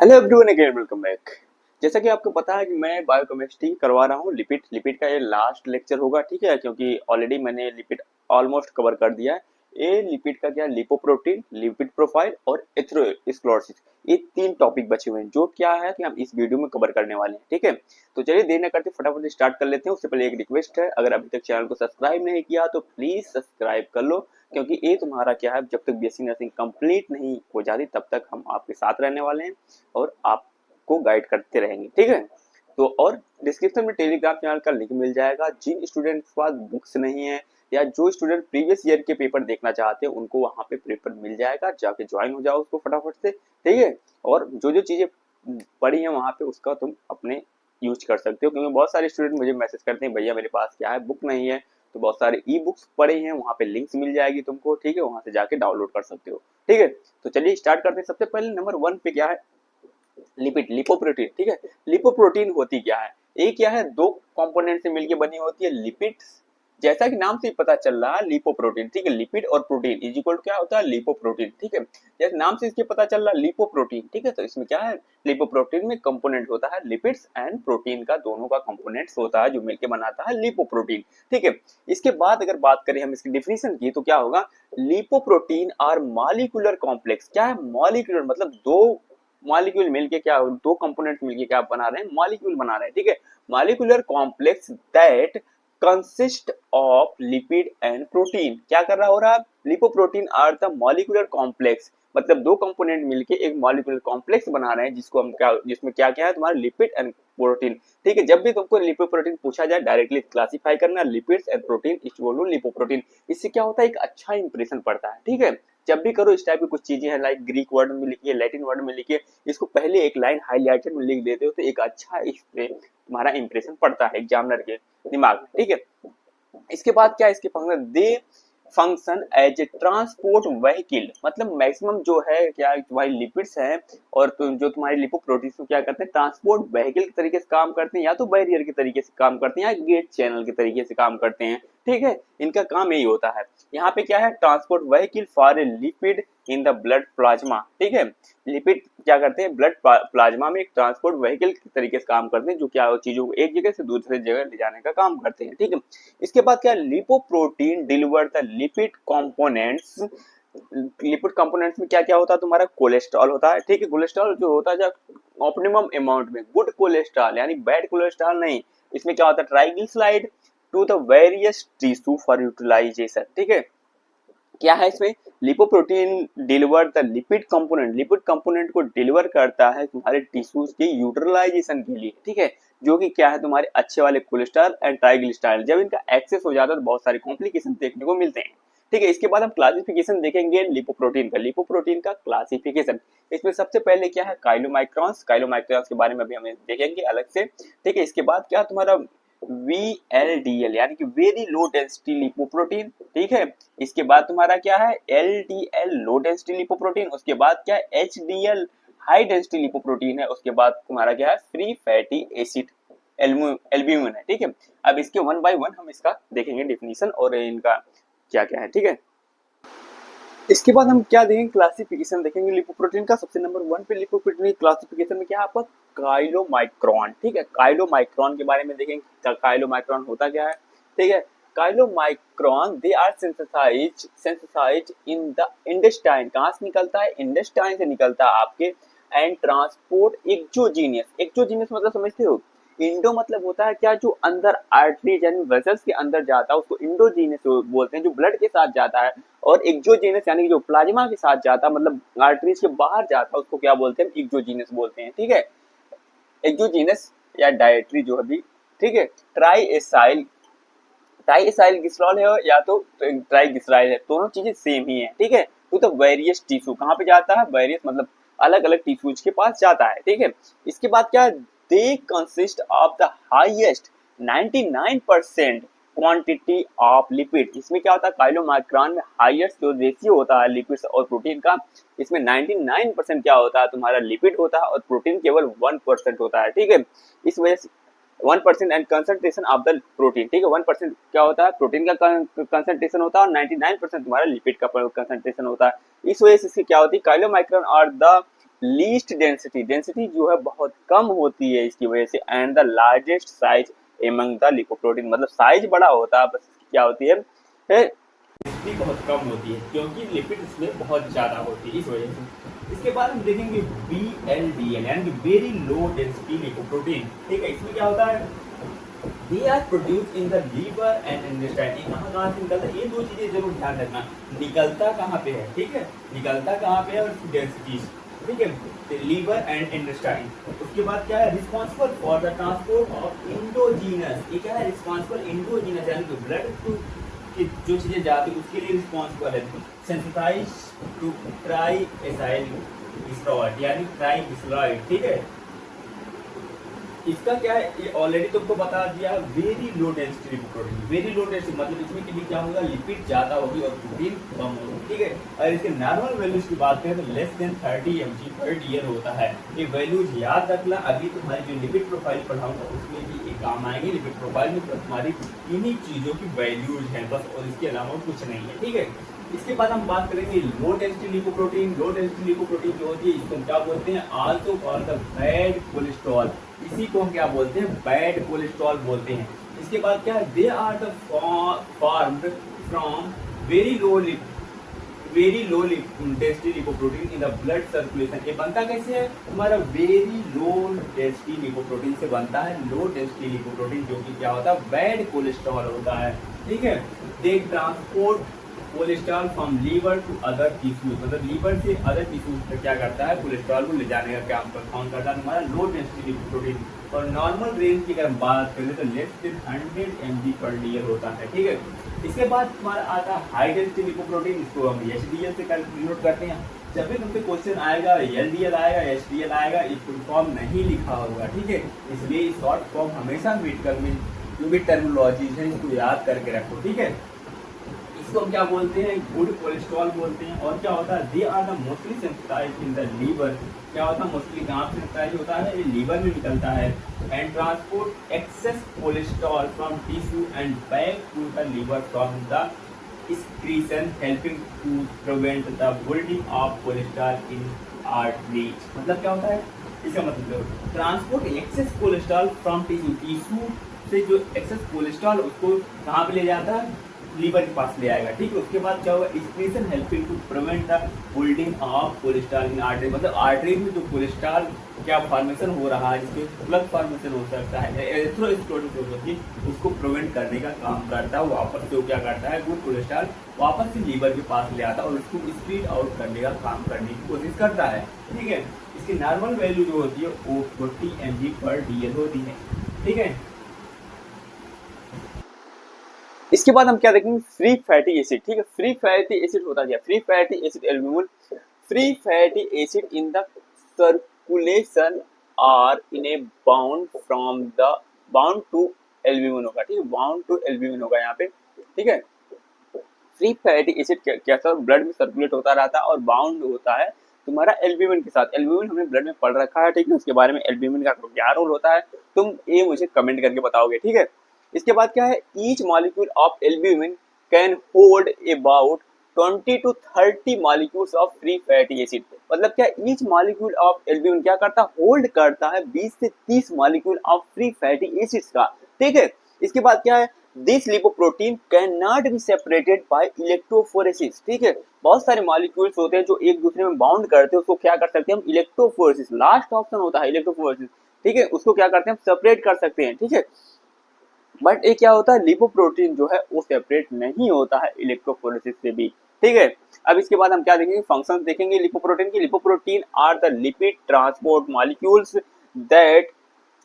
Hello everyone, again welcome back. जैसा कि आपको पता है कि मैं बायोकेमिस्ट्री करवा रहा हूँ। लिपिड लिपिड का ये लास्ट लेक्चर होगा, ठीक है, क्योंकि ऑलरेडी मैंने लिपिड ऑलमोस्ट कवर कर दिया है। ये लिपिड का क्या, लिपोप्रोटीन, लिपिड प्रोफाइल और एथेरोस्क्लेरोसिस, ये तीन टॉपिक बचे हुए हैं जो क्या है कि हम इस वीडियो में कवर करने वाले हैं, ठीक है। तो चलिए देर न करते फटाफट स्टार्ट कर लेते हैं। उससे पहले एक रिक्वेस्ट है, अगर अभी तक चैनल को सब्सक्राइब नहीं किया तो प्लीज सब्सक्राइब कर लो, क्योंकि ये तुम्हारा क्या है, जब तक बीएससी नर्सिंग कंप्लीट नहीं हो जाती तब तक हम आपके साथ रहने वाले हैं और आपको गाइड करते रहेंगे, ठीक है। तो और डिस्क्रिप्शन में टेलीग्राम चैनल का लिंक मिल जाएगा। जिन स्टूडेंट के पास बुक्स नहीं है या जो स्टूडेंट प्रीवियस ईयर के पेपर देखना चाहते हैं उनको वहां पे पेपर मिल जाएगा, जाके ज्वाइन हो जाओ उसको फटाफट से, ठीक है। और जो जो चीजें पढ़ी है वहां पे उसका तुम अपने यूज कर सकते हो, क्योंकि बहुत सारे स्टूडेंट मुझे मैसेज करते हैं भैया मेरे पास क्या है, बुक नहीं है। तो बहुत सारे ई बुक्स पड़े हैं, वहां पे लिंक्स मिल जाएगी तुमको, ठीक है, वहां से जाके डाउनलोड कर सकते हो, ठीक है। तो चलिए स्टार्ट करते हैं। सबसे पहले नंबर 1 पे क्या है, लिपिड, लिपोप्रोटीन, ठीक है। लिपोप्रोटीन होती क्या है, ये क्या है, दो कंपोनेंट से मिलकर बनी होती है लिपिड्स। जैसा कि नाम से ही पता चल रहा है लिपोप्रोटीन, ठीक है, लिपिड और प्रोटीन इज इक्वल क्या होता है, लिपोप्रोटीन, ठीक है। जैसे नाम से इसके पता चल रहा है लिपोप्रोटीन, ठीक है। तो इसमें क्या है, लिपोप्रोटीन में कंपोनेंट होता है लिपिड्स एंड प्रोटीन का, दोनों का कंपोनेंट्स होता है जो मिलकर बनाता है लिपोप्रोटीन, ठीक है। इसके बाद अगर बात करें हम इसकी डिफिनीशन की तो क्या होगा, लिपोप्रोटीन आर मॉलिक्यूलर कॉम्प्लेक्स। क्या है मॉलिक्यूलर, मतलब दो मॉलिक्यूल मिलके क्या, दो कंपोनेंट मिलके क्या बना रहे हैं, मॉलिक्यूल बना रहे हैं, ठीक है। Molecular complex that consist of lipid and protein. क्या कर रहा हो रहा है, lipoprotein are the molecular complex, मतलब दो कंपोनेंट मिलके एक मॉलिक्यूलर कॉम्प्लेक्स बना रहे हैं जिसको हम क्या, जिसमें क्या क्या है तुम्हारा लिपिड एंड प्रोटीन, ठीक है। जब भी तुमको लिपोप्रोटीन पूछा जाए डायरेक्टली क्लासिफाई करना lipids and protein equal lipoprotein. इससे क्या होता है, एक अच्छा इंप्रेशन पड़ता है, ठीक है। जब भी करो इस टाइप की कुछ चीजें हैं, लाइक ग्रीक वर्ड में लिखिए, लैटिन वर्ड में लिखिए, इसको पहले एक लाइन हाईलाइटेड में लिख देते हो तो एक अच्छा तुम्हारा इंप्रेशन पड़ता है एग्जामिनर के दिमाग में, ठीक है। इसके बाद क्या, इसके function they function as a transport vehicle, मतलब मैक्सिमम जो है क्या तुम्हारी लिपिड्स हैं और जो तुम्हारी लिपोप्रोटीन्स को क्या करते हैं, ट्रांसपोर्ट व्हीकल के तरीके से काम करते हैं, या तो बैरियर के तरीके से काम करते हैं या गेट चैनल के तरीके से काम करते हैं, ठीक है। इनका काम यही होता है। यहाँ पे क्या है, transport vehicle for a lipid in the blood plasma, ठीक है। लिपिड क्या करते हैं, ब्लड प्लाज्मा में एक ट्रांसपोर्ट व्हीकल के तरीके से काम करते हैं, जो क्या चीजों को एक जगह से दूसरे जगह ले जाने का काम करते हैं, ठीक है। इसके बाद क्या, lipoprotein deliver the lipid components. Lipid components में क्या क्या होता है, तुम्हारा कोलेस्ट्रॉल होता है, ठीक है। कोलेस्ट्रॉल जो होता है जो ऑप्टिमम अमाउंट में, गुड कोलेस्ट्रॉल यानी बैड कोलेस्ट्रॉल नहीं। इसमें क्या होता है, triglyceride to the various tissue for utilization, ठीक है। क्या है इसमें, lipoprotein deliver the lipid component को डिलीवर करता है तुम्हारे टिश्यूज के यूटिलाइजेशन के लिए, ठीक है। जो कि क्या है, तुम्हारे अच्छे वाले कोलेस्ट्रॉल एंड ट्राइग्लिसराइड, जब इनका एक्सेस हो जाता है तो बहुत सारे कॉम्प्लिकेशन देखने को मिलते हैं, ठीक है। इसके बाद हम क्लासिफिकेशन देखेंगे लिपोप्रोटीन का। लिपोप्रोटीन का क्लासिफिकेशन, इसमें सबसे पहले क्या है, काइलोमाइक्रॉन्स। काइलोमाइक्रॉन्स के बारे में भी हमें देखेंगे अलग से, ठीक है। इसके बाद क्या तुम्हारा VLDL यानी कि वेरी लो डेंसिटी लिपोप्रोटीन, ठीक है। इसके बाद तुम्हारा क्या है, LDL लो डेंसिटी लिपोप्रोटीन। उसके बाद क्या है, HDL हाई डेंसिटी लिपोप्रोटीन है। उसके बाद तुम्हारा क्या है, फ्री फैटी एसिड एल्ब्यूमिन है, ठीक है। अब इसके वन बाय वन हम इसका देखेंगे डिफिनीशन और इनका क्या क्या है, ठीक है। इसके बाद हम क्या देखेंगे, क्लासिफिकेशन देखेंगे लिपोप्रोटीन का। सबसे नंबर 1 पे लिपोप्रोटीन क्लासिफिकेशन में क्या है आपका, काइलोमाइक्रॉन, ठीक है। काइलोमाइक्रॉन के बारे में देखेंगे, काइलोमाइक्रॉन होता क्या है, ठीक है। Chylomicron they are synthesized in the intestine. कहां से निकलता है, इंटेस्टाइन से निकलता है आपके। एंड ट्रांसपोर्ट एक्सोजीनियस, एक्सोजीनियस मतलब समझते हो, इंडो मतलब होता है क्या, जो अंदर आर्टरीज यानी वेसल्स के अंदर जाता है उसको इंडोजीनियस बोलते हैं, जो ब्लड के साथ जाता है। और एक्सोजीनियस यानी जो प्लाज्मा के साथ जाता है, मतलब आर्टरीज के बाहर जाता है, उसको क्या बोलते हैं, एक्सोजीनियस बोलते हैं, ठीक है। एक्सोजीनियस या डायट्री जो अभी, ठीक है। ट्राई एसाइल ग्लिसरॉल है या तो ट्राइग्लिसराइड है, दोनों चीजें सेम ही है, ठीक है। तो वेरियस टिश्यू कहाँ पे जाता है, वेरियस मतलब अलग अलग टिश्यूज के पास जाता है, ठीक है। इसके बाद क्या, they consist of the highest 99% quantity of lipid. इसमें क्या होता है, काइलोमाइक्रॉन में हाईएस्ट जो रेशियो होता है लिपिड्स और प्रोटीन का, इसमें 99% क्या होता है, तुम्हारा लिपिड होता है और प्रोटीन केवल 1% होता है, ठीक है। इस वजह से 1% and concentration of the protein, ठीक है। 1% क्या होता है, प्रोटीन का कंसंट्रेशन होता है और 99% तुम्हारा लिपिड का कंसंट्रेशन होता है। इस वजह से इसकी क्या होती है, काइलोमाइक्रॉन और द लीस्ट डेंसिटी, डेंसिटी जो है बहुत कम होती है इसकी वजह से, and the largest size among the lipoprotein, मतलब साइज बड़ा होता है, बस क्या होती है डेंसिटी बहुत कम होती है क्योंकि लिपिड इसमें बहुत ज़्यादा होती है इस वजह से। इसके बाद हम देखेंगे VLDL यानी वेरी लो डेंसिटी लिपोप्रोटीन। ठीक है, इसमें क्या होता है, they are produce in the liver and intestine. कहाँ से निकलता है, ये दो चीजें जरूर ध्यान रखना, निकलता कहाँ पे है, ठीक है, निकलता कहाँ पे है और डेंसिटीज, ठीक है, लीवर एंड इंटेस्टाइन। उसके बाद क्या है, responsible for the transport of endogenous, ये क्या है, रिस्पॉन्सिबल इंडोजीनस यानी कि ब्लड टू की जो चीजें जाती है उसके लिए रिस्पॉन्सिबल है, sensitize to triacyl steroid यानी ट्राइग्लिसराइड। ठीक है, इसका क्या है, ये ऑलरेडी तुमको बता दिया, very low density lipoprotein. Very low density मतलब इसमें के लिए क्या होगा, लिपिड ज्यादा होगी और प्रोटीन कम होगी। ठीक है, और इसके नॉर्मल वैल्यूज की बात करें तो लेस देन 30 mg/dl होता है। ये वैल्यूज याद रखना, अभी तुम्हारी जो लिपिड प्रोफाइल पढ़ाऊंगा उसमें भी ये काम आएंगे। लिपिड प्रोफाइल में तुम्हारी इन्हीं चीजों की वैल्यूज हैं बस, और इसके अलावा कुछ नहीं है। ठीक है, इसके बाद हम बात करेंगे लो डेंसिटी लिपोप्रोटीन। लो डेंसिटी लिपोप्रोटीन जो होती है इसको हम क्या बोलते हैं, also called the bad cholesterol, इसी को हम क्या बोलते हैं, बैड कोलेस्ट्रॉल बोलते हैं। इसके बाद क्या है, they are the formed from very low density lipoprotein in the blood circulation. ये बनता कैसे है, हमारा वेरी लो डेंसिटी लिपोप्रोटीन से बनता है लो डेंसिटी लिपोप्रोटीन, जो कि क्या होता है, बैड कोलेस्ट्रॉल होता है। ठीक है, they transport cholesterol from liver to other tissues, मतलब लीवर से अदर टिश्यूज तक क्या करता है, कोलेस्ट्रॉल को ले जाने का काम परफॉर्म करता है हमारा लो डेंसिटी लिपोप्रोटीन। और नॉर्मल रेंज की अगर हम बात करें तो लेस देन 100 mg/dl होता है। ठीक है, इसके बाद हमारा आता है हाई डेंसिटी लिपोप्रोटीन, इसको हम HDL से कैलकुलेट करते हैं। जब भी तुमसे क्वेश्चन आएगा LDL आएगा HDL आएगा, इस फुल फॉर्म नहीं लिखा होगा। ठीक है, इसलिए शॉर्ट फॉर्म हमेशा मेडिकल में जो भी टर्मिनोलॉजीज है इसको याद करके रखो। ठीक है, इसको हम क्या बोलते हैं, गुड कोलेस्ट्रॉल बोलते हैं। और क्या होता है, they are the mostly sensitized in the liver, क्या होता है, मोस्टली कहाँ पे सेंसिटाइज होता है, ये लीवर में निकलता है। And transport excess cholesterol from tissue and back to the liver from the excretion helping to prevent the building of cholesterol in arteries। मतलब क्या होता है, इसका मतलब transport excess cholesterol from tissue से जो एक्सेस कोलेस्ट्रॉल उसको कहाँ पे ले जाता है, लीवर के पास ले आएगा। ठीक है, उसके बाद क्या होगा, excretion helping to prevent the building of cholesterol in artery, मतलब आर्टरी में जो कोलेस्ट्रॉल क्या फॉर्मेशन हो रहा है, जिसके प्लग फॉर्मेशन हो सकता है, एरिथ्रोस्क्लेरोसिस होती है, उसको प्रिवेंट करने का काम करता है। वापस से क्या करता है, गुड कोलेस्ट्रॉल वापस से लीवर के पास ले आता है और उसको स्प्लिट आउट करने का काम करने की कोशिश करता है। ठीक है, इसकी नॉर्मल वैल्यू जो होती है वो 40 mg/dl होती है। ठीक है, इसके बाद हम क्या देखेंगे, फ्री फैटी एसिड। ठीक है, फ्री फैटी एसिड होता क्या, free fatty acid albumin, free fatty acid in the circulation are in a bound from the bound to albumin होगा। ठीक है, बाउंड टू एल्ब्यूमिन होगा यहाँ पे। ठीक है, फ्री फैटी एसिड क्या ब्लड में सर्कुलेट होता रहता है और बाउंड होता है तुम्हारा एल्ब्यूमिन के साथ। एल्ब्यूमिन हमने ब्लड में पढ़ रखा है। ठीक है, उसके बारे में एल्ब्यूमिन का क्या रोल होता है तुम ये मुझे कमेंट करके बताओगे। ठीक है, इसके बाद क्या है, each molecule of albumin can hold about 20 to 30 molecules of free fatty acid. मतलब क्या, ईच मॉलिक्यूल ऑफ एल्ब्यूमिन क्या करता है, होल्ड करता है 20 से 30 molecule of free fatty acids का। ठीक है, इसके बाद क्या है, this lipoprotein can not be separated by electrophoresis. ठीक है, बहुत सारे मॉलिक्यूल्स होते हैं जो एक दूसरे में बाउंड करते हैं, उसको क्या कर सकते हैं हम, इलेक्ट्रोफोरेसिस, लास्ट ऑप्शन होता है इलेक्ट्रोफोरेसिस। ठीक है, उसको क्या करते हैं हम, सेपरेट कर सकते हैं। ठीक है, बट ये क्या होता है, लिपोप्रोटीन जो है वो सेपरेट नहीं होता है इलेक्ट्रोफोरेसिस से भी। ठीक है, अब इसके बाद हम क्या देखेंगे, फंक्शंस देखेंगे लिपोप्रोटीन की। Lipoprotein are the lipid transport molecules that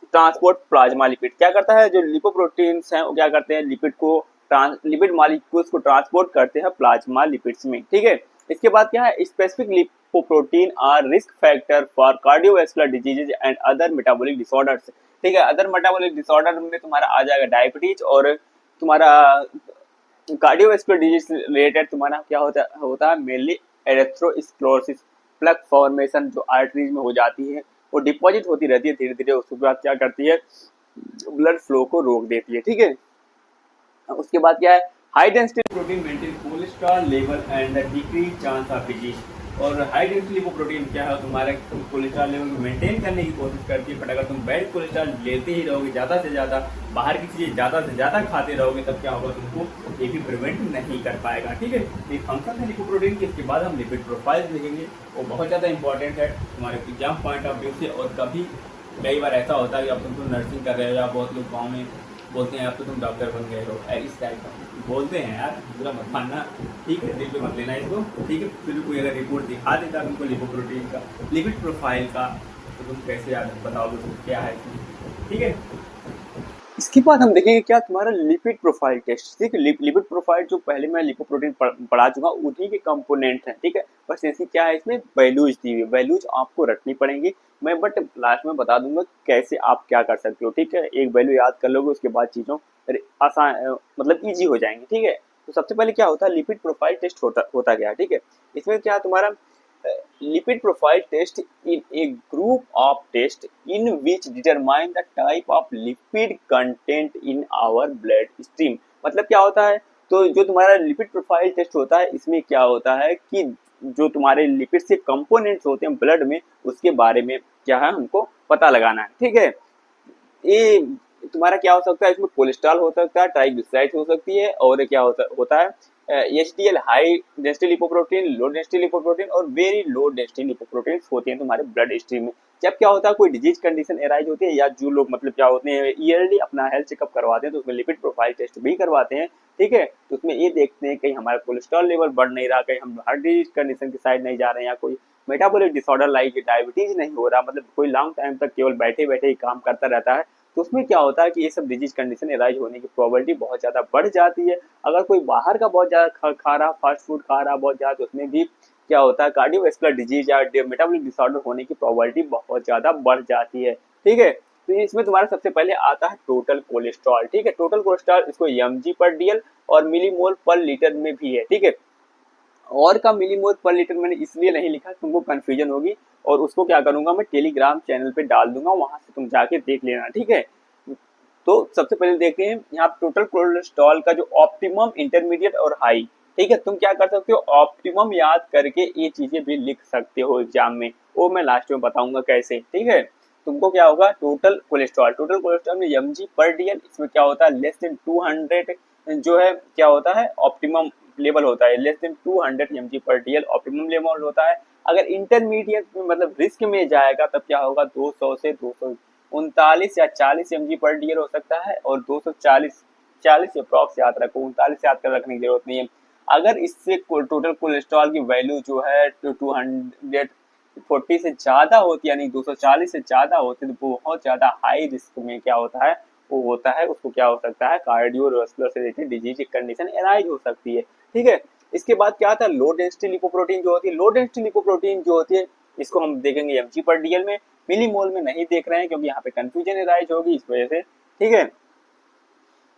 transport plasma lipid. क्या करता है, जो लिपोप्रोटीन्स हैं वो क्या करते हैं, लिपिड मॉलिक्यूल्स को ट्रांसपोर्ट करते हैं प्लाज्मा लिपिड्स में। ठीक है, इसके बाद क्या है, specific lipoprotein are risk factor for cardiovascular diseases and other metabolic disorders. ठीक है, अदर मेटाबॉलिक डिसऑर्डर में तुम्हारा आ जाएगा डायबिटीज, और तुम्हारा कार्डियोवैस्कुलर डिजीज रिलेटेड तुम्हारा क्या होता है मेनली एरिथ्रोस्क्लेरोसिस, प्लग फॉर्मेशन जो आर्टरीज में हो जाती है, वो डिपॉजिट होती रहती है धीरे धीरे, उसके बाद क्या करती है, ब्लड फ्लो को रोक देती है। ठीक है, उसके बाद क्या है, high density protein maintain cholesterol level and the decrease chance of disease. और हाई डेंसिटी लिपोप्रोटीन क्या है, तुम्हारे कोलेस्ट्रॉल लेवल को मेंटेन करने की कोशिश करती है। बट अगर तुम बैड कोलेस्ट्रॉल लेते ही रहोगे ज़्यादा से ज़्यादा, बाहर की चीज़ें ज़्यादा से ज़्यादा खाते रहोगे, तब क्या होगा, तुमको ये भी प्रिवेंट नहीं कर पाएगा। ठीक है, ये फंक्शन है लिपोप्रोटीन की। इसके बाद हम लिपिड प्रोफाइल देखेंगे, वो बहुत ज़्यादा इंपॉर्टेंट है तुम्हारे एग्जाम पॉइंट ऑफ व्यू से। और कई बार ऐसा होता है कि अब तुम नर्सिंग कर रहे हो, या बहुत लोग गाँव में बोलते हैं अब तो तुम डॉक्टर बन गए हो, इस टाइप का बोलते हैं यार, पूरा मत मानना। ठीक है, दिल पे मत लेना इसको। ठीक है, फिर कोई अगर रिपोर्ट दिखा देता तुमको लिपोप्रोटीन का, लिपिड प्रोफाइल का, तो तुम कैसे याद बताओगे तुम क्या है इसमें। ठीक है, इसके बाद हम देखेंगे क्या तुम्हारा लिपिड प्रोफाइल टेस्ट। ठीक है, लिपिड प्रोफाइल जो पहले मैं लिपोप्रोटीन पढ़ा चुका हूँ, उन्हीं के कंपोनेंट हैं। ठीक है, बस ऐसी क्या है, इसमें वैल्यूज दी हुई, वैल्यूज आपको रखनी पड़ेंगी। मैं बट लास्ट में बता दूंगा कैसे आप क्या कर सकते हो। ठीक है, एक वैल्यू याद कर लोगे, उसके बाद चीज़ों आसान मतलब ईजी हो जाएंगी। ठीक है, तो सबसे पहले क्या होता है, लिपिड प्रोफाइल टेस्ट होता क्या है। ठीक है, इसमें क्या तुम्हारा lipid profile test in a group of tests in which determine the type of lipid content in our blood stream। मतलब क्या होता है, तो जो तुम्हारा लिपिड प्रोफाइल टेस्ट होता है, इसमें क्या होता है कि जो तुम्हारे लिपिड से कंपोनेंट्स होते हैं ब्लड में, उसके बारे में क्या है हमको पता लगाना है। ठीक है, ये तुम्हारा क्या हो सकता है, इसमें कोलेस्ट्रॉल हो सकता है, ट्राइग्लिसराइड हो सकती है, और क्या होता है एचडीएल, हाई डेंसिटी लिपोप्रोटीन, लो डेंसिटी लिपोप्रोटीन और वेरी लो डेंसिटी लिपोप्रोटीन होते हैं तुम्हारे ब्लड स्ट्रीम में। जब क्या होता है, कोई डिजीज कंडीशन एराइज होती है, या जो लोग मतलब क्या होते हैं ईयरली अपना हेल्थ चेकअप करवाते हैं, तो उसमें लिपिड प्रोफाइल टेस्ट भी करवाते हैं। ठीक है, तो उसमें ये देखते हैं कहीं हमारा कोलेस्ट्रॉल लेवल बढ़ नहीं रहा, कहीं हम हार्ट डिजीज कंडीशन की साइड नहीं जा रहे हैं, या कोई मेटाबॉलिक डिसऑर्डर लाइक डायबिटीज नहीं हो रहा, मतलब कोई लॉन्ग टाइम तक केवल बैठे बैठे ही काम करता रहता है, तो उसमें क्या होता है कि ये सब डिजीज कंडीशन एराइज होने की प्रोबेबिलिटी बहुत ज़्यादा बढ़ जाती है। अगर कोई बाहर का बहुत ज़्यादा खा रहा, फास्ट फूड खा रहा बहुत ज़्यादा, तो उसमें भी क्या होता है, कार्डियोवैस्कुलर डिजीज या मेटाबॉलिक डिसऑर्डर होने की प्रोबेबिलिटी बहुत ज़्यादा बढ़ जाती है। ठीक है, तो इसमें तुम्हारा सबसे पहले आता है टोटल कोलेस्ट्रॉल। ठीक है, टोटल कोलेस्ट्रॉल इसको mg/dl और मिलीमोल पर लीटर में भी है। ठीक है, और का मिलीमोल पर लीटर मैंने इसलिए नहीं लिखा, तुमको कंफ्यूजन होगी, और उसको क्या करूंगा, मैं टेलीग्राम चैनल पे डाल दूंगा, वहां से तुम जाके देख लेना। ठीक है, तो सबसे पहले देखते हैं यहाँ टोटल कोलेस्ट्रॉल का जो ऑप्टिमम, इंटरमीडिएट और हाई। ठीक है, तुम क्या कर सकते हो, ऑप्टिमम याद करके ये चीजें भी लिख सकते हो एग्जाम में, वो मैं लास्ट में बताऊंगा कैसे। ठीक है, तुमको क्या होगा, टोटल कोलेस्ट्रॉल में mg/dl, इसमें क्या होता है, लेस देन 200 जो है क्या होता है, ऑप्टिमम लेवल होता है, less than 200 mg/dl optimum level होता है। अगर इंटरमीडिएट में मतलब रिस्क में जाएगा, तब क्या होगा, 200 से 239 या 40 mg/dl हो सकता है, और 240 40 अप्रॉक्स याद रखो, 39 याद कर रखने की जरूरत नहीं है। अगर इससे टोटल कोलेस्ट्रॉल की वैल्यू जो है 240 से ज्यादा होती है, यानी 240 से ज्यादा होती है, तो बहुत ज्यादा हाई रिस्क में क्या होता है, वो होता है, उसको क्या हो सकता है, कार्डियोवास्कुलर से रिलेटेड डिजीज कंडीशन एराइज हो सकती है। ठीक है, इसके बाद क्या आता है, लो डेंसिटी लिपोप्रोटीन जो होती है, लो डेंसिटी लिपोप्रोटीन जो होती है, इसको हम देखेंगे mg/dl में, मिलीमोल में नहीं देख रहे हैं, क्योंकि यहाँ पे कंफ्यूजन एराइज होगी इस वजह से। ठीक है,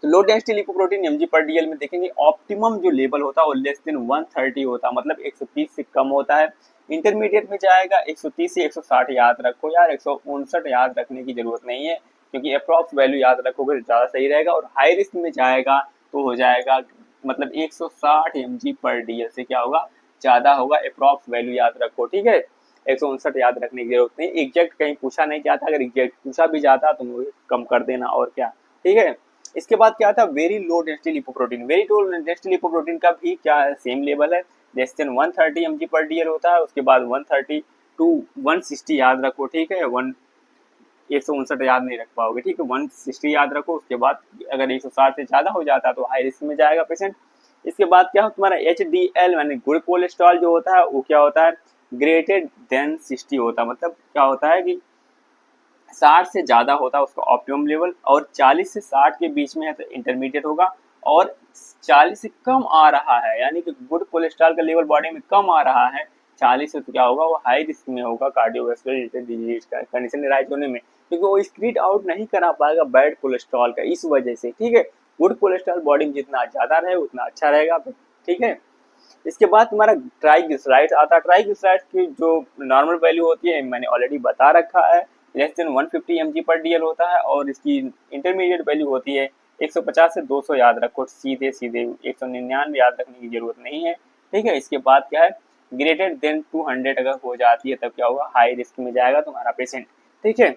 तो लो डेंसिटी लिपोप्रोटीन mg/dl में देखेंगे, ऑप्टिमम जो लेवल होता है वो लेस देन 130 होता है, मतलब 130 से कम होता है। इंटरमीडिएट में जाएगा 130 से 160 याद रखो यार, 159 याद रखने की जरूरत नहीं है, क्योंकि अप्रॉक्स वैल्यू याद रखोगे तो ज़्यादा सही रहेगा। और हाई रिस्क में जाएगा तो हो जाएगा मतलब 160 mg/dl से क्या होगा, ज़्यादा होगा, अप्रॉक्स वैल्यू याद रखो। ठीक है, 159 याद रखने की जरूरत नहीं, एग्जैक्ट कहीं पूछा नहीं जाता, अगर एग्जैक्ट पूछा भी जाता तो मुझे कम कर देना, और क्या। ठीक है, इसके बाद क्या था, very low density lipoprotein, very low density lipoprotein का भी क्या है, सेम लेवल है, लेस देन 130 mg/dl होता है, उसके बाद 130 टू 160 याद रखो। ठीक है, 159 याद नहीं रख पाओगे। ठीक है, 160 याद रखो, उसके बाद अगर 160 से ज्यादा हो जाता है तो हाई रिस्क में जाएगा पेशेंट। इसके बाद क्या हो, तुम्हारा HDL यानी गुड कोलेस्ट्रॉल जो होता है, वो क्या होता है, ग्रेटर देन 60 होता है, मतलब क्या होता है कि 60 से ज़्यादा होता है उसका ऑप्टिमम लेवल, और 40 से 60 के बीच में है तो इंटरमीडिएट होगा, और 40 से कम आ रहा है, यानी कि गुड कोलेस्ट्रॉल का लेवल बॉडी में कम आ रहा है 40 से, तो क्या होगा, वो हाई रिस्क में होगा कार्डियोवैस्कुलर रिलेटेड डिजीज का कंडीशन एराइज होने में, क्योंकि वो स्क्रीट आउट नहीं करा पाएगा बैड कोलेस्ट्रॉल का, इस वजह से। ठीक है, गुड कोलेस्ट्रॉल बॉडी में जितना ज़्यादा रहे उतना अच्छा रहेगा। ठीक है, इसके बाद तुम्हारा ट्राइग्लिसराइड्स आता है। ट्राइग्लिसराइड्स की जो नॉर्मल वैल्यू होती है मैंने ऑलरेडी बता रखा है, लेस देन 150 mg/dl होता है, और इसकी इंटरमीडिएट वैल्यू होती है 150 से 200 याद रखो, सीधे सीधे 199 याद रखने की जरूरत नहीं है। ठीक है, इसके बाद क्या है, ग्रेटर देन 200 अगर हो जाती है तब क्या होगा, हाई रिस्क में जाएगा तुम्हारा पेशेंट। ठीक है,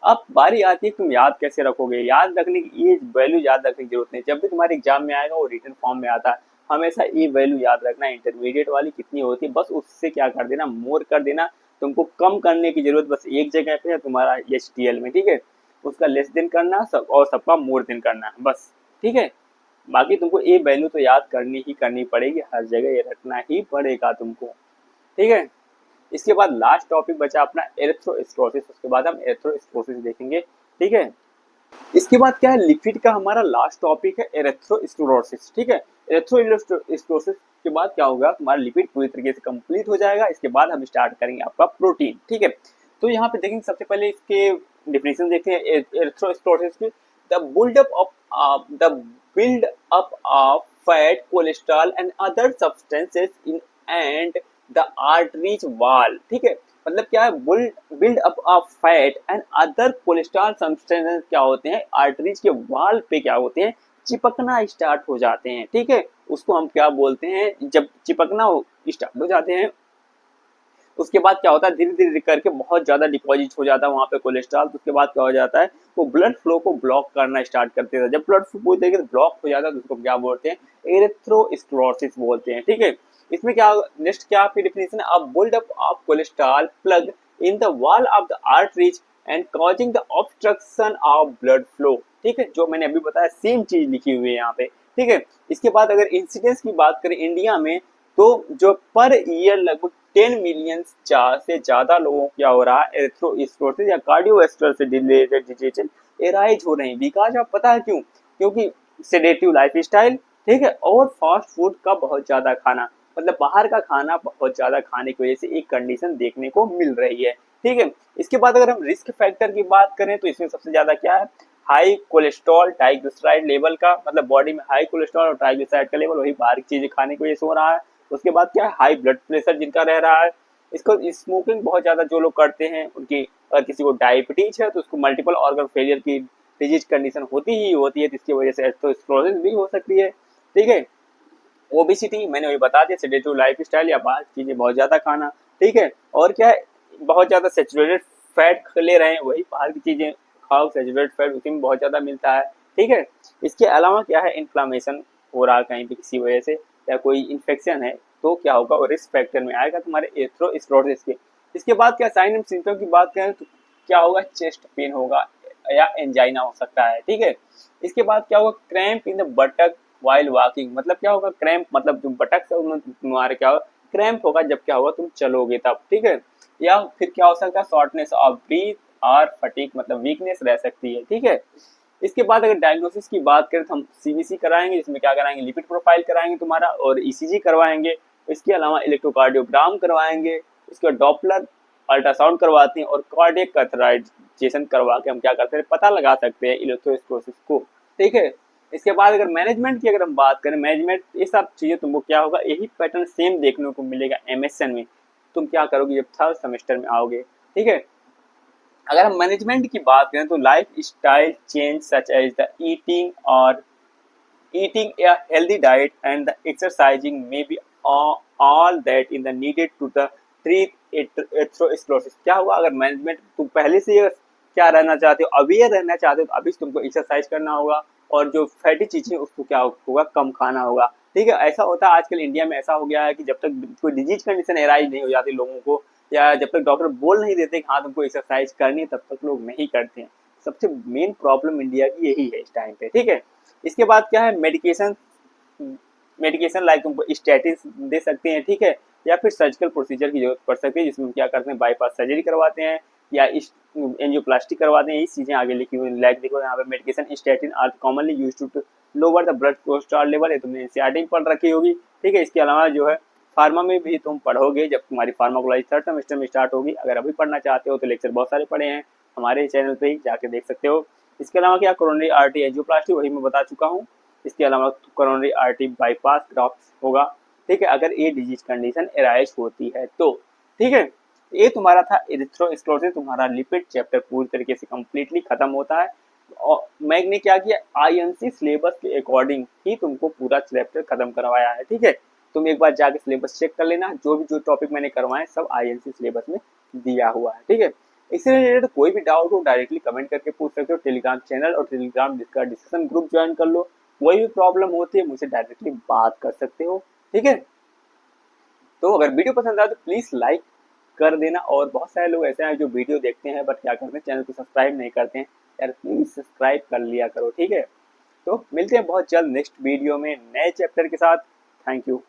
अब बारी आती है तुम याद कैसे रखोगे। याद रखने की ये वैल्यू याद रखने की जरूरत नहीं, जब भी तुम्हारे एग्जाम में आएगा वो रिटन फॉर्म में आता है, हमेशा ये वैल्यू याद रखना, इंटरमीडिएट वाली कितनी होती है, बस उससे क्या कर देना, मोर कर देना। तुमको कम करने की जरूरत बस एक जगह पे है, तुम्हारा HTL में। ठीक है, उसका लेस देन करना सब, और सबका मोर देन करना बस। ठीक है, बाकी तुमको ये वैल्यू तो याद करनी ही करनी पड़ेगी, हर जगह ये रखना ही पड़ेगा तुमको। ठीक है, इसके बाद लास्ट टॉपिक बचा अपना एरिथ्रोस्क्लेरोसिस, उसके बाद हम एरिथ्रोस्क्लेरोसिस देखेंगे। ठीक है, इसके बाद क्या है, लिपिड का हमारा लास्ट टॉपिक है एरिथ्रोस्क्लेरोसिस। ठीक है, एरिथ्रोस्क्लेरोसिस के बाद क्या होगा, तुम्हारा लिपिड पूरी तरीके से कंप्लीट हो जाएगा। इसके बाद हम स्टार्ट करेंगे आपका प्रोटीन। ठीक है, तो यहाँ पे देखेंगे सबसे पहले इसके डिफिनेशन देखते हैं एरिथ्रोस्क्लेरोसिस की। The the build up of fat, cholesterol and other substances in and the arteries wall। ठीक है, मतलब क्या है, build up of fat and other cholesterol substances क्या होते हैं, आर्टरीज के वॉल पे क्या होते हैं, चिपकना स्टार्ट हो जाते हैं। ठीक है, उसको हम क्या बोलते हैं, जब चिपकना स्टार्ट हो जाते हैं उसके बाद क्या होता है, धीरे धीरे करके बहुत ज्यादा डिपॉजिट हो जाता है वहां पे कोलेस्ट्रॉल। तो उसके बाद क्या हो जाता है, वो ब्लड फ्लो को ब्लॉक करना स्टार्ट करते हैं। जब ब्लड फ्लो पूरी तरीके से ब्लॉक हो जाता है तो उसको क्या बोलते हैं, एरिथ्रोस्क्लेरोसिस बोलते हैं। ठीक है, इसमें क्या नेक्स्ट क्या आपकी डिफिनेशन है, अब built up of cholesterol plug in the wall of the arteries and causing the obstruction of blood flow. ठीक है, जो मैंने अभी बताया सेम चीज लिखी हुई है यहाँ पे। ठीक है, इसके बाद अगर इंसिडेंस की बात करें इंडिया में, तो जो पर ईयर लगभग 10 मिलियन से ज्यादा लोगों को क्या हो रहा है, एरिथ्रोस्क्लेरोसिस या कार्डियोवैस्कुलर से रिलेटेड डिजीज एराइज हो रही है। बिकॉज आप पता है क्यों, क्योंकि सेडेटिव लाइफ स्टाइल, ठीक है, और फास्ट फूड का बहुत ज्यादा खाना, मतलब बाहर का खाना बहुत ज्यादा खाने की वजह से एक कंडीशन देखने को मिल रही है। ठीक है, इसके बाद अगर हम रिस्क फैक्टर की बात करें तो इसमें सबसे ज्यादा क्या है, हाई कोलेस्ट्रॉल ट्राइग्लिसराइड लेवल का, मतलब बॉडी में हाई कोलेस्ट्रॉल और ट्राइग्लिसराइड का लेवल, वही बाहर की चीजें खाने की वजह से हो रहा है। उसके बाद क्या है, हाई ब्लड प्रेशर जिनका रह रहा है, इसको स्मोकिंग बहुत ज्यादा जो लोग करते हैं उनकी, अगर किसी को डायबिटीज है तो उसको मल्टीपल ऑर्गन फेलियर की डिजीज कंडीशन होती ही होती है, जिसकी वजह से एथेरोस्क्लेरोसिस भी हो सकती है। ठीक है, ओबेसिटी मैंने वही बता दिया, सेडेटिव लाइफ स्टाइल या बाहर चीजें बहुत ज्यादा खाना। ठीक है, और क्या है, बहुत ज्यादा सेचुरेटेड फैट ले रहे हैं, वही बाहर की चीजें खाओ, सेचुरेटेड फैट उसी में बहुत ज्यादा मिलता है। ठीक है, इसके अलावा क्या है, इन्फ्लामेशन हो रहा है कहीं भी किसी वजह से, या कोई इन्फेक्शन है तो क्या होगा, वो रिस्क फैक्टर में आएगा तुम्हारे एथेरोस्क्लेरोसिस के। इसके बाद क्या साइन एंड सिम्टम की बात करें तो क्या होगा, चेस्ट पेन होगा या एंजाइना हो सकता है। ठीक है, इसके बाद क्या होगा, cramp in the बटक while walking, मतलब क्या होगा, क्रैम्प मतलब जो बटक से तुम्हारे क्या होगा, क्रैम्प होगा जब क्या होगा, तुम चलोगे तब। ठीक है, या फिर क्या हो सकता है, शॉर्टनेस ऑफ ब्रीथ और फटीग, मतलब वीकनेस रह सकती है। ठीक है, इसके बाद अगर डायग्नोसिस की बात करें तो हम CBC कराएंगे, जिसमें क्या कराएंगे, लिपिड प्रोफाइल कराएंगे तुम्हारा, और ECG करवाएंगे। इसके अलावा इलेक्ट्रोकार्डियोग्राम करवाएंगे, इसके बाद डॉपलर अल्ट्रासाउंड करवाते हैं, और कार्डियक कैथेटराइजेशन करवा के हम क्या करते हैं, पता लगा सकते हैं इलेक्ट्रोस्क्लेरोसिस को। ठीक है, इसके बाद अगर मैनेजमेंट की अगर हम बात करें, मैनेजमेंट ये सब चीजें तुमको क्या होगा, यही पैटर्न सेम देखने को मिलेगा MSN में। तुम क्या करोगे जब थर्ड सेमेस्टर में आओगे। ठीक है, अगर हम मैनेजमेंट की बात करें तो life style change such as the eating a healthy diet and the exercising may be all that in the needed to the treat atherosclerosis. क्या हुआ, अगर मैनेजमेंट तुम पहले से क्या रहना चाहते हो, अवेयर रहना चाहते हो, तो अभी तुमको एक्सरसाइज करना होगा, और जो फैटी चीजें उसको क्या होगा, कम खाना होगा। ठीक है, ऐसा होता है आजकल इंडिया में, ऐसा हो गया है कि जब तक कोई डिजीज कंडीशन एराइज नहीं हो जाती लोगों को, या जब तक डॉक्टर बोल नहीं देते कि हाँ तुमको एक्सरसाइज करनी है, तब तक लोग नहीं करते हैं। सबसे मेन प्रॉब्लम इंडिया की यही है इस टाइम पे। ठीक है, इसके बाद क्या है, मेडिकेशन लाइक तुमको स्टैटिन दे सकते हैं। ठीक है, या फिर सर्जिकल प्रोसीजर की जरूरत पड़ सकती है, जिसमें क्या करते हैं, बाईपास सर्जरी करवाते हैं या एंजियोप्लास्टी करवाते हैं। ये चीजें आगे लिखी हुई, लाइक देखो यहाँ पे, medication statin are commonly used to lower the blood cholesterol level, है तुमने NCERT में पढ़ रखी होगी। ठीक है, इसके अलावा जो है फार्मा में भी तुम पढ़ोगे, जब तुम्हारी फार्माकोलॉजी थर्ड सेमेस्टर में स्टार्ट होगी। अगर अभी पढ़ना चाहते हो तो लेक्चर बहुत सारे पढ़े हैं हमारे चैनल पे ही, जाके देख सकते हो। इसके अलावा क्या, कोरोनरी आर्टरी एंजियोप्लास्टी वही मैं बता चुका हूँ। इसके अलावा कोरोनरी आर्टरी बाईपास ग्राफ्ट होगा। ठीक है, अगर ये डिजीज कंडीशन एराइज होती है तो। ठीक है, ये तुम्हारा था एरिथ्रोस्क्लेरोसिस, तुम्हारा लिपिड चैप्टर पूरी तरीके से कंप्लीटली खत्म होता है। और मैंने क्या किया, INC सिलेबस के अकॉर्डिंग ही तुमको पूरा चैप्टर खत्म करवाया है। ठीक है, तुम एक बार जाके सिलेबस चेक कर लेना, जो टॉपिक मैंने करवाए सब INC सिलेबस में दिया हुआ है, ठीक है। इससे रिलेटेड कोई भी डाउट हो डायरेक्टली कमेंट करके पूछ सकते हो, टेलीग्राम चैनल और टेलीग्राम का डिस्कशन ग्रुप ज्वाइन कर लो, कोई भी प्रॉब्लम होती है मुझसे डायरेक्टली बात कर सकते हो, ठीक है। तो अगर वीडियो पसंद आए तो प्लीज लाइक कर देना, और बहुत सारे लोग ऐसे हैं जो वीडियो देखते हैं बट क्या करते हैं चैनल को सब्सक्राइब नहीं करते हैं, यार प्लीज सब्सक्राइब कर लिया करो, ठीक है। तो मिलते हैं बहुत जल्द नेक्स्ट वीडियो में नए चैप्टर के साथ। Thank you.